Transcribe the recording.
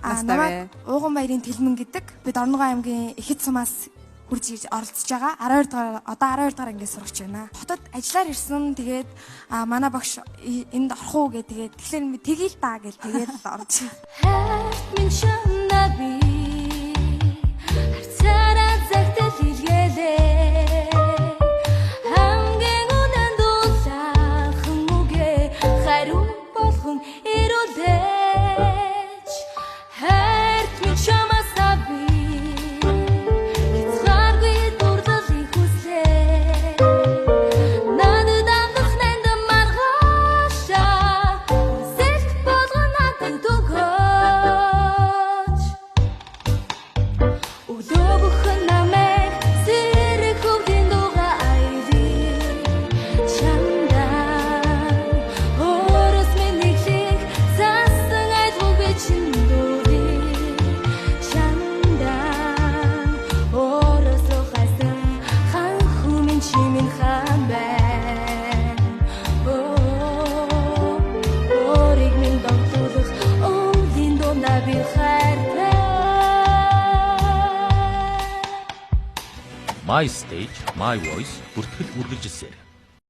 настай вэ? Ууган баярын Тэлмэн гэдэг. Бид Орногоо аймгийн Ихэд сумаас хурж ирж оролцож байгаа. 12 дугаар одоо 12 дугаар ангиас сурагч байна. Хотод ажиллаар ирсэн. Тэгээд манай багш энд орох уу гэ тэгээд тэгэхээр би тгийл та гэл тэгээд орж. Минь шаннаби харцаараа загтал илгээлээ. Хамгийн үнэн дуулах хүмүүгээ хариу болгон ирүүлээч. Хайрт минь чамасаби хязгааргүй дурлалыг хүслээ. Надад амлах нэнд маргаашаа зэлт болгон надад өгөөч. Өглөөгөх намайг зэрэг хөвлийн дугаа айлыг чамдан орос минь нэглийг засан айдгүй би чинь дүүрийг чамдан оросоо хайсан хан хүмин чимэн хан байна. Ориг минь донтуулах өвлийн дундаа би хайртай. My Stage, My Voice бүртгэл үргэлжилсээр